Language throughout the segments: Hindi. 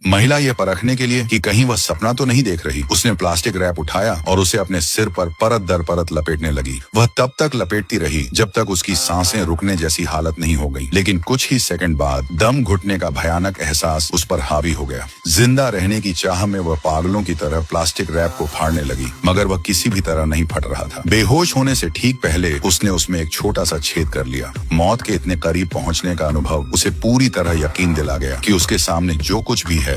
महिला यह परखने के लिए कि कहीं वह सपना तो नहीं देख रही, उसने प्लास्टिक रैप उठाया और उसे अपने सिर पर परत दर परत लपेटने लगी। वह तब तक लपेटती रही जब तक उसकी सांसें रुकने जैसी हालत नहीं हो गई, लेकिन कुछ ही सेकंड बाद दम घुटने का भयानक एहसास उस पर हावी हो गया। जिंदा रहने की चाह में वह पागलों की तरह प्लास्टिक रैप को फाड़ने लगी, मगर वह किसी भी तरह नहीं फट रहा था। बेहोश होने से ठीक पहले उसने उसमें एक छोटा सा छेद कर लिया। मौत के इतने करीब पहुंचने का अनुभव उसे पूरी तरह यकीन दिला गया कि उसके सामने जो कुछ भी है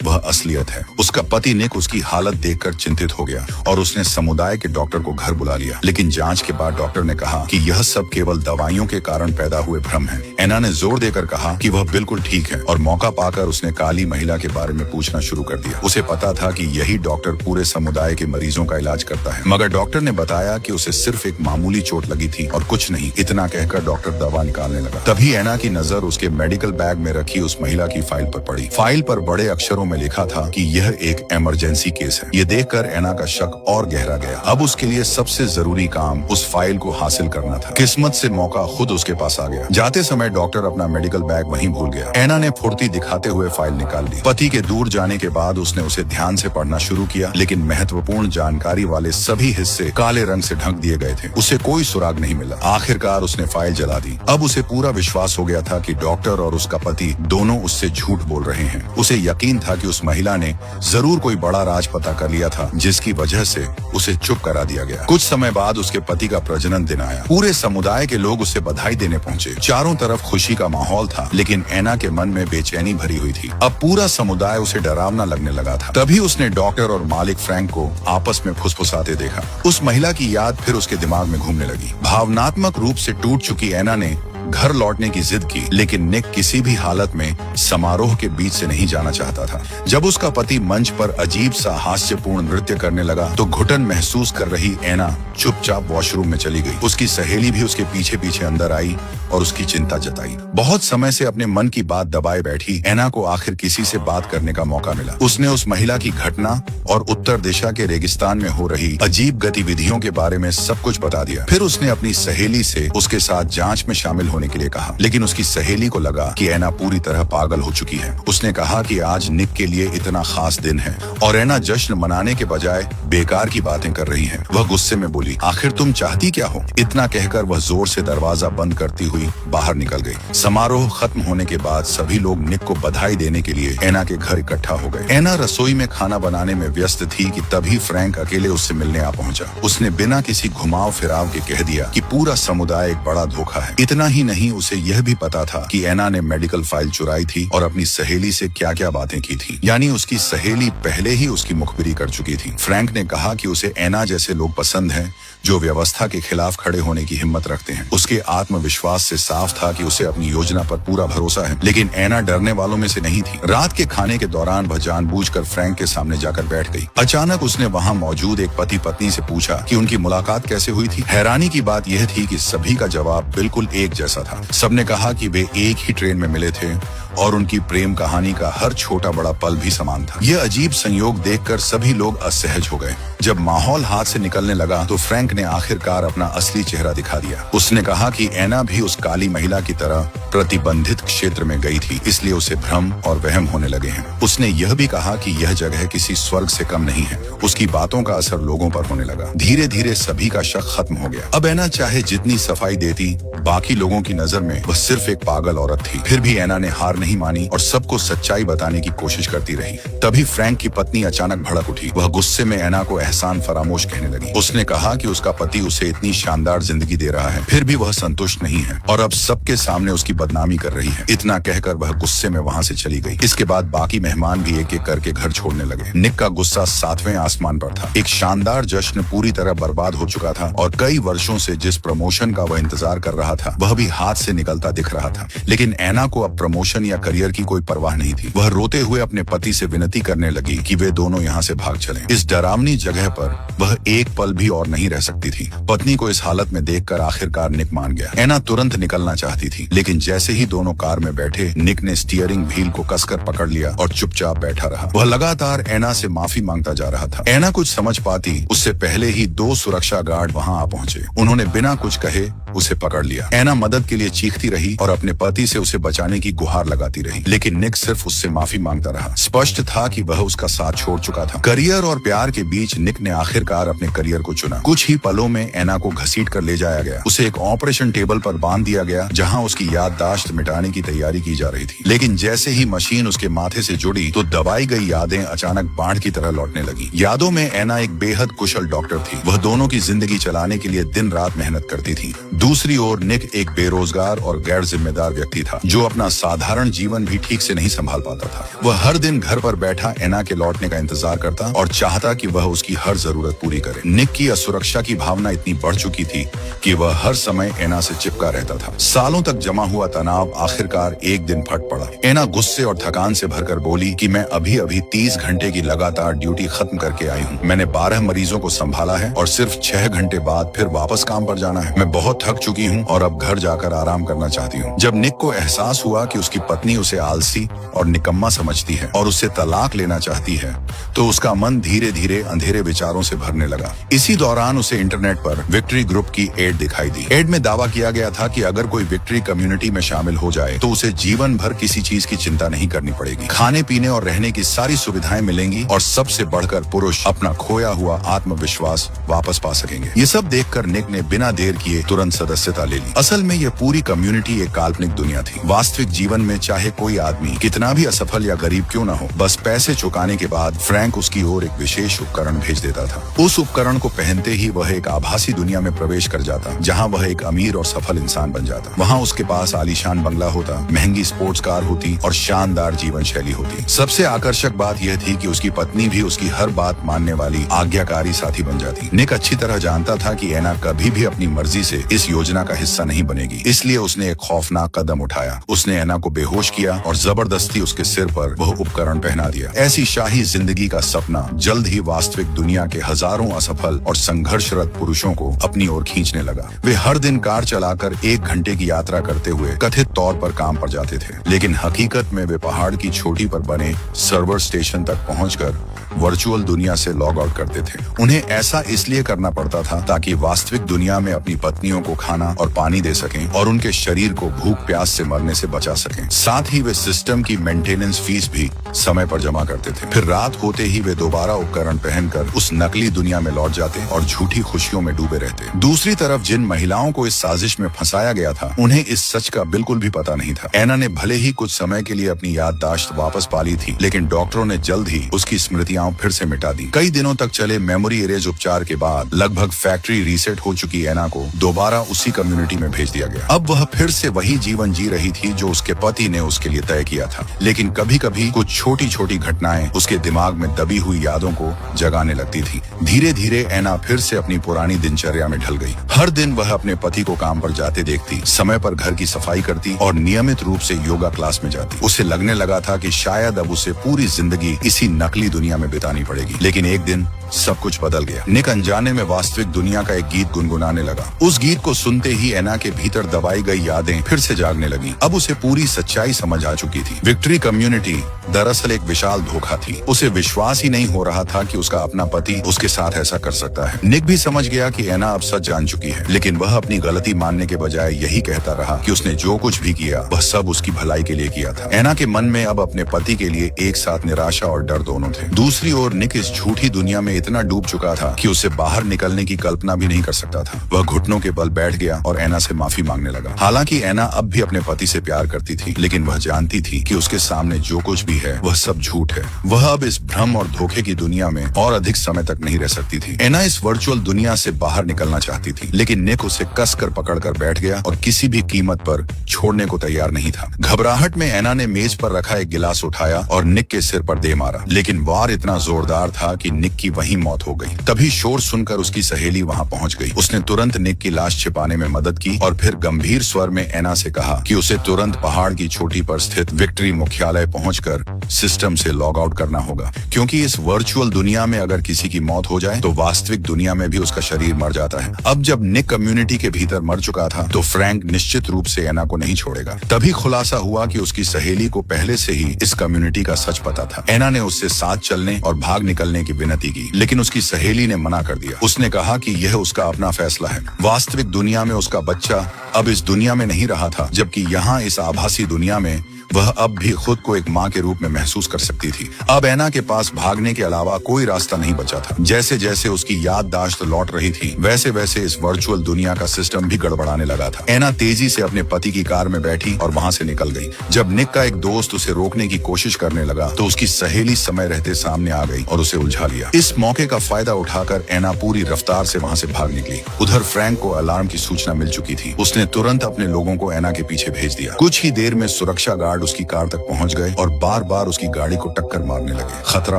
वह असलियत है। उसका पति निक उसकी हालत देखकर चिंतित हो गया और उसने समुदाय के डॉक्टर को घर बुला लिया, लेकिन जांच के बाद डॉक्टर ने कहा कि यह सब केवल दवाइयों के कारण पैदा हुए भ्रम है। एना ने जोर देकर कहा कि वह बिल्कुल ठीक है और मौका पाकर उसने काली महिला के बारे में पूछना शुरू कर दिया। उसे पता था कि यही डॉक्टर पूरे समुदाय के मरीजों का इलाज करता है, मगर डॉक्टर ने बताया कि उसे सिर्फ एक मामूली चोट लगी थी और कुछ नहीं। इतना कहकर डॉक्टर दवा निकालने लगा। तभी एना की नजर उसके मेडिकल बैग में रखी उस महिला की फाइल पर पड़ी। फाइल पर बड़े अक्षरों में लिखा था कि यह एक इमरजेंसी केस है। ये देखकर एना का शक और गहरा गया। अब उसके लिए सबसे जरूरी काम उस फाइल को हासिल करना था। किस्मत से मौका खुद उसके पास आ गया। जाते समय डॉक्टर अपना मेडिकल बैग वहीं भूल गया। एना ने फुर्ती दिखाते हुए फाइल निकाल ली। पति के दूर जाने के बाद उसने उसे ध्यान से पढ़ना शुरू किया, लेकिन महत्वपूर्ण जानकारी वाले सभी हिस्से काले रंग से ढक दिए गए थे। उसे कोई सुराग नहीं मिला। आखिरकार उसने फाइल जला दी। अब उसे पूरा विश्वास हो गया था कि डॉक्टर और उसका पति दोनों उससे झूठ बोल रहे हैं। उसे यकीन था कि उस महिला ने जरूर कोई बड़ा राज पता कर लिया था, जिसकी वजह से उसे चुप करा दिया गया। कुछ समय बाद उसके पति का प्रजनन दिन आया। पूरे समुदाय के लोग उसे बधाई देने पहुंचे। चारों तरफ खुशी का माहौल था, लेकिन एना के मन में बेचैनी भरी हुई थी। अब पूरा समुदाय उसे डरावना लगने लगा था। तभी उसने डॉक्टर और मालिक फ्रैंक को आपस में फुसफुसाते देखा। उस महिला की याद फिर उसके दिमाग में घूमने लगी। भावनात्मक रूप से टूट चुकी एना ने घर लौटने की जिद की, लेकिन निक किसी भी हालत में समारोह के बीच से नहीं जाना चाहता था। जब उसका पति मंच पर अजीब सा हास्यपूर्ण नृत्य करने लगा तो घुटन महसूस कर रही एना चुपचाप वॉशरूम में चली गई। उसकी सहेली भी उसके पीछे पीछे अंदर आई और उसकी चिंता जताई। बहुत समय से अपने मन की बात दबाए बैठी एना को आखिर किसी से बात करने का मौका मिला। उसने उस महिला की घटना और उत्तर दिशा के रेगिस्तान में हो रही अजीब गतिविधियों के बारे में सब कुछ बता दिया। फिर उसने अपनी सहेली से उसके साथ जांच में शामिल होने के लिए कहा, लेकिन उसकी सहेली को लगा कि एना पूरी तरह पागल हो चुकी है। उसने कहा कि आज निक के लिए इतना खास दिन है और एना जश्न मनाने के बजाय बेकार की बातें कर रही है। वह गुस्से में बोली, आखिर तुम चाहती क्या हो? इतना कहकर वह जोर से दरवाजा बंद करती हुई बाहर निकल गई। समारोह खत्म होने के बाद सभी लोग निक को बधाई देने के लिए एना के घर इकट्ठा हो गए। एना रसोई में खाना बनाने में व्यस्त थी कि तभी फ्रैंक अकेले उससे मिलने आ पहुंचा। उसने बिना किसी घुमाव फिराव के कह दिया कि पूरा समुदाय एक बड़ा धोखा है। इतना ही नहीं, उसे यह भी पता था कि एना ने मेडिकल फाइल चुराई थी और अपनी सहेली से क्या क्या बातें की थी। यानी उसकी सहेली पहले ही उसकी मुखबिरी कर चुकी थी। फ्रैंक ने कहा कि उसे एना जैसे लोग पसंद हैं जो व्यवस्था के खिलाफ खड़े होने की हिम्मत रखते हैं। उसके आत्मविश्वास से साफ था कि उसे अपनी योजना पर पूरा भरोसा है, लेकिन एना डरने वालों में से नहीं थी। रात के खाने के दौरान वह जानबूझकर फ्रैंक के सामने जाकर बैठ गई। अचानक उसने वहां मौजूद एक पति पत्नी से पूछा कि उनकी मुलाकात कैसे हुई थी। हैरानी की बात यह थी कि सभी का जवाब बिल्कुल एक जैसा था। सबने कहा कि वे एक ही ट्रेन में मिले थे और उनकी प्रेम कहानी का हर छोटा बड़ा पल भी समान था। यह अजीब संयोग देखकर सभी लोग असहज हो गए। जब माहौल हाथ से निकलने लगा तो फ्रैंक ने आखिरकार अपना असली चेहरा दिखा दिया। उसने कहा कि एना भी उस काली महिला की तरह प्रतिबंधित क्षेत्र में गई थी, इसलिए उसे भ्रम और वहम होने लगे हैं। उसने यह भी कहा कि यह जगह किसी स्वर्ग से कम नहीं है। उसकी बातों का असर लोगों पर होने लगा। धीरे धीरे सभी का शक खत्म हो गया। अब एना चाहे जितनी सफाई देती, बाकी लोगों की नजर में वह सिर्फ एक पागल औरत थी। फिर भी एना ने हार नहीं मानी और सबको सच्चाई बताने की कोशिश करती रही। तभी फ्रैंक की पत्नी अचानक भड़क उठी। वह गुस्से में एना को एहसान फरामोश कहने लगी। उसने कहा कि उसका पति उसे इतनी शानदार जिंदगी दे रहा है, फिर भी वह संतुष्ट नहीं है और अब सबके सामने उसकी बदनामी कर रही है। इतना कहकर वह गुस्से में वहां से चली गई। इसके बाद बाकी मेहमान भी एक एक करके घर छोड़ने लगे। निक का गुस्सा 7वें आसमान पर था। एक शानदार जश्न पूरी तरह बर्बाद हो चुका था और कई वर्षों से जिस प्रमोशन का वह इंतजार कर रहा था वह भी हाथ से निकलता दिख रहा था। लेकिन एना को अब प्रमोशन या करियर की कोई परवाह नहीं थी। वह रोते हुए अपने पति से विनती करने लगी कि वे दोनों यहाँ से भाग चलें। इस डरावनी जगह पर वह एक पल भी और नहीं रह सकती थी। पत्नी को इस हालत में देखकर आखिरकार निक मान गया। एना तुरंत निकलना चाहती थी, लेकिन जैसे ही दोनों कार में बैठे निक ने स्टीयरिंग व्हील को कसकर पकड़ लिया और चुपचाप बैठा रहा। वह लगातार एना से माफी मांगता जा रहा था। एना कुछ समझ पाती उससे पहले ही 2 सुरक्षा गार्ड वहां आ पहुंचे। उन्होंने बिना कुछ कहे उसे पकड़ लिया। एना मदद के लिए चीखती रही और अपने पति से उसे बचाने की गुहार लगा लगाती रही, लेकिन निक सिर्फ उससे माफी मांगता रहा। स्पष्ट था कि वह उसका साथ छोड़ चुका था। करियर और प्यार के बीच निक ने आखिरकार अपने करियर को चुना। कुछ ही पलों में एना को घसीट कर ले जाया गया। उसे एक ऑपरेशन टेबल पर बांध दिया गया, जहां उसकी याददाश्त मिटाने की तैयारी की जा रही थी। लेकिन जैसे ही मशीन उसके माथे से जुड़ी तो दबाई गई यादें अचानक बाढ़ की तरह लौटने लगी। यादों में एना एक बेहद कुशल डॉक्टर थी। वह दोनों की जिंदगी चलाने के लिए दिन रात मेहनत करती थी। दूसरी ओर निक एक बेरोजगार और गैर जिम्मेदार व्यक्ति था, जो अपना साधारण जीवन भी ठीक से नहीं संभाल पाता था। वह हर दिन घर पर बैठा एना के लौटने का इंतजार करता और चाहता कि वह उसकी हर जरूरत पूरी करे। निक की असुरक्षा की भावना इतनी बढ़ चुकी थी कि वह हर समय एना से चिपका रहता था। सालों तक जमा हुआ तनाव आखिरकार एक दिन फट पड़ा। एना गुस्से और थकान से भरकर बोली कि मैं अभी अभी 30 घंटे की लगातार ड्यूटी खत्म करके आई हूँ। मैंने 12 मरीजों को संभाला है और सिर्फ 6 घंटे बाद फिर वापस काम पर जाना है। मैं बहुत थक चुकी हूँ और अब घर जाकर आराम करना चाहती हूँ। जब निक को एहसास हुआ कि उसकी पत्नी उसे आलसी और निकम्मा समझती है और उससे तलाक लेना चाहती है, तो उसका मन धीरे धीरे अंधेरे विचारों से भरने लगा। इसी दौरान उसे इंटरनेट पर विक्ट्री ग्रुप की एड दिखाई दी। एड में दावा किया गया था कि अगर कोई विक्ट्री कम्युनिटी में शामिल हो जाए तो उसे जीवन भर किसी चीज की चिंता नहीं करनी पड़ेगी। खाने पीने और रहने की सारी सुविधाएं मिलेंगी और सबसे बढ़कर पुरुष अपना खोया हुआ आत्मविश्वास वापस पा सकेंगे। ये सब देखकर निक ने बिना देर किए तुरंत सदस्यता ले ली। असल में ये पूरी कम्युनिटी एक काल्पनिक दुनिया थी। वास्तविक जीवन में चाहे कोई आदमी कितना भी असफल या गरीब क्यों न हो, बस पैसे चुकाने के बाद फ्रैंक उसकी ओर एक विशेष उपकरण भेज देता था। उस उपकरण को पहनते ही वह एक आभासी दुनिया में प्रवेश कर जाता, जहाँ वह एक अमीर और सफल इंसान बन जाता। वहाँ उसके पास आलीशान बंगला होता, महंगी स्पोर्ट्स कार होती और शानदार जीवन शैली होती। सबसे आकर्षक बात यह थी कि उसकी पत्नी भी उसकी हर बात मानने वाली आज्ञाकारी साथी बन जाती। निक अच्छी तरह जानता था कि एना कभी भी अपनी मर्जी से इस योजना का हिस्सा नहीं बनेगी, इसलिए उसने एक खौफनाक कदम उठाया। उसने एना को बेहोश किया और जबरदस्ती उसके सिर पर वह उपकरण पहना दिया। ऐसी शाही जिंदगी का सपना जल्द ही वास्तविक दुनिया के हजारों असफल और संघर्षरत पुरुषों को अपनी ओर खींचने लगा। वे हर दिन कार चलाकर 1 घंटे की यात्रा करते हुए कथित तौर पर काम पर जाते थे, लेकिन हकीकत में वे पहाड़ की चोटी पर बने सर्वर स्टेशन तक पहुंचकर वर्चुअल दुनिया से लॉग आउट करते थे। उन्हें ऐसा इसलिए करना पड़ता था ताकि वास्तविक दुनिया में अपनी पत्नियों को खाना और पानी दे सकें और उनके शरीर को भूख प्यास से मरने से बचा सकें। साथ ही वे सिस्टम की मेंटेनेंस फीस भी समय पर जमा करते थे। फिर रात होते ही वे दोबारा उपकरण पहनकर उस नकली दुनिया में लौट जाते और झूठी खुशियों में डूबे रहते। दूसरी तरफ जिन महिलाओं को इस साजिश में फंसाया गया था, उन्हें इस सच का बिल्कुल भी पता नहीं था। एना ने भले ही कुछ समय के लिए अपनी याददाश्त वापस पा ली थी, लेकिन डॉक्टरों ने जल्द ही उसकी स्मृतियां फिर से मिटा दी। कई दिनों तक चले मेमोरी इरेज उपचार के बाद लगभग फैक्ट्री रीसेट हो चुकी एना को दोबारा उसी कम्युनिटी में भेज दिया गया। अब वह फिर से वही जीवन जी रही थी जो उसके पति ने उसके लिए तय किया था, लेकिन कभी कभी कुछ छोटी छोटी घटनाएं उसके दिमाग में दबी हुई यादों को जगाने लगती थी। धीरे धीरे एना फिर से अपनी पुरानी दिनचर्या में ढल गई। हर दिन वह अपने पति को काम पर जाते देखती, समय पर घर की सफाई करती और नियमित रूप से योगा क्लास में जाती। उसे लगने लगा था कि शायद अब उसे पूरी जिंदगी इसी नकली दुनिया में बितानी पड़ेगी। लेकिन एक दिन सब कुछ बदल गया। निक अनजाने में वास्तविक दुनिया का एक गीत गुनगुनाने लगा। उस गीत को सुनते ही एना के भीतर दबाई गई यादें फिर से जागने लगी। अब उसे पूरी सच्चाई समझ आ चुकी थी। विक्ट्री कम्युनिटी दरअसल एक विशाल धोखा थी। उसे विश्वास ही नहीं हो रहा था कि उसका अपना पति उसके साथ ऐसा कर सकता है। निक भी समझ गया कि एना अब सच जान चुकी है, लेकिन वह अपनी गलती मानने के बजाय यही कहता रहा कि उसने जो कुछ भी किया वह सब उसकी भलाई के लिए किया था। एना के मन में अब अपने पति के लिए एक साथ निराशा और डर दोनों थे। दूसरी ओर निक इस झूठी दुनिया में इतना डूब चुका था कि उसे बाहर निकलने की कल्पना भी नहीं कर सकता था। वह घुटनों के बल बैठ गया और एना से माफी मांगने लगा। हालांकि एना अब भी अपने पति से प्यार करती थी, लेकिन वह जानती थी कि उसके सामने जो कुछ भी है वह सब झूठ है। वह अब इस भ्रम और धोखे की दुनिया में और अधिक समय तक नहीं रह सकती थी। एना इस वर्चुअल दुनिया से बाहर निकलना चाहती थी, लेकिन निक उसे कसकर पकड़कर बैठ गया और किसी भी कीमत पर छोड़ने को तैयार नहीं था। घबराहट में एना ने मेज पर रखा एक गिलास उठाया और निक के सिर पर दे मारा, लेकिन वार इतना जोरदार था कि निक की वहीं मौत हो गई। तभी शोर सुनकर उसकी सहेली वहां पहुंच गई। उसने तुरंत निक की लाश छिपाने में मदद की और फिर गंभीर स्वर में एना से कहा कि उसे तुरंत पहाड़ की चोटी पर स्थित विक्ट्री मुख्यालय पहुंचकर सिस्टम से लॉग आउट करना होगा, क्योंकि इस वर्चुअल दुनिया में अगर किसी की मौत हो जाए तो वास्तविक दुनिया में भी उसका शरीर मर जाता है। अब जब निक कम्युनिटी के भीतर मर चुका था तो फ्रैंक निश्चित रूप से एना को नहीं छोड़ेगा। तभी खुलासा हुआ कि उसकी सहेली को पहले से ही इस कम्युनिटी का सच पता था। एना ने उससे साथ चलने और भाग निकलने की विनती की, लेकिन उसकी सहेली ने मना कर दिया। उसने कहा कि यह उसका अपना फैसला है। वास्तविक दुनिया में उसका बच्चा अब इस दुनिया में नहीं रहा था, जबकि यहाँ इस आभासी दुनिया में वह अब भी खुद को एक माँ के रूप में महसूस कर सकती थी। अब एना के पास भागने के अलावा कोई रास्ता नहीं बचा था। जैसे जैसे उसकी याददाश्त लौट रही थी, वैसे वैसे इस वर्चुअल दुनिया का सिस्टम भी गड़बड़ाने लगा था। एना तेजी से अपने पति की कार में बैठी और वहाँ से निकल गई। जब निक का एक दोस्त उसे रोकने की कोशिश करने लगा तो उसकी सहेली समय रहते सामने आ गई और उसे उलझा लिया। इस मौके का फायदा उठाकर एना पूरी रफ्तार से वहाँ से भाग निकली। उधर फ्रैंक को अलार्म की सूचना मिल चुकी थी। उसने तुरंत अपने लोगों को एना के पीछे भेज दिया। कुछ ही देर में सुरक्षा गार्ड उसकी कार तक पहुंच गए और बार बार उसकी गाड़ी को टक्कर मारने लगे। खतरा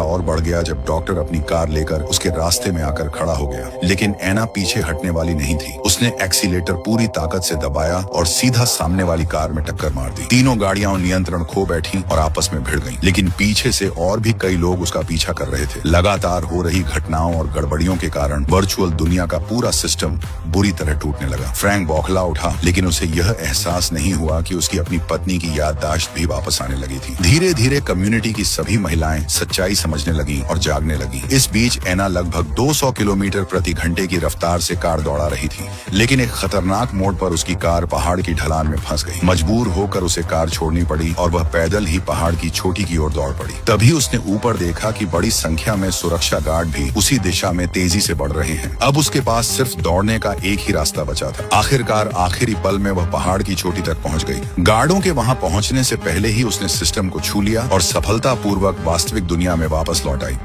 और बढ़ गया जब डॉक्टर अपनी कार लेकर उसके रास्ते में आकर खड़ा हो गया, लेकिन एना पीछे हटने वाली नहीं थी। उसने एक्सीलेटर पूरी ताकत से दबाया और सीधा सामने वाली कार में टक्कर मार दी। तीनों गाड़ियां नियंत्रण खो बैठी और आपस में भिड़ गईं, लेकिन पीछे से और भी कई लोग उसका पीछा कर रहे थे। लगातार हो रही घटनाओं और गड़बड़ियों के कारण वर्चुअल दुनिया का पूरा सिस्टम बुरी तरह टूटने लगा। फ्रैंक बौखला उठा, लेकिन उसे यह एहसास नहीं हुआ कि उसकी अपनी पत्नी की याददाश्त भी वापस आने लगी थी। धीरे धीरे कम्युनिटी की सभी महिलाएं सच्चाई समझने लगी और जागने लगी। इस बीच एना लगभग 200 किलोमीटर प्रति घंटे की रफ्तार से कार दौड़ा रही थी, लेकिन एक खतरनाक मोड़ पर उसकी कार पहाड़ की ढलान में फंस गई। मजबूर होकर उसे कार छोड़नी पड़ी और वह पैदल ही पहाड़ की चोटी की ओर दौड़ पड़ी। तभी उसने ऊपर देखा कि बड़ी संख्या में सुरक्षा गार्ड भी उसी दिशा में तेजी से बढ़ रहे हैं। अब उसके पास सिर्फ दौड़ने का एक ही रास्ता बचा था। आखिरकार आखिरी पल में वह पहाड़ की चोटी तक पहुंच गई। गार्डों के वहां पहुंचने से पहले ही उसने सिस्टम को छू लिया और सफलतापूर्वक वास्तविक दुनिया में वापस लौट आई।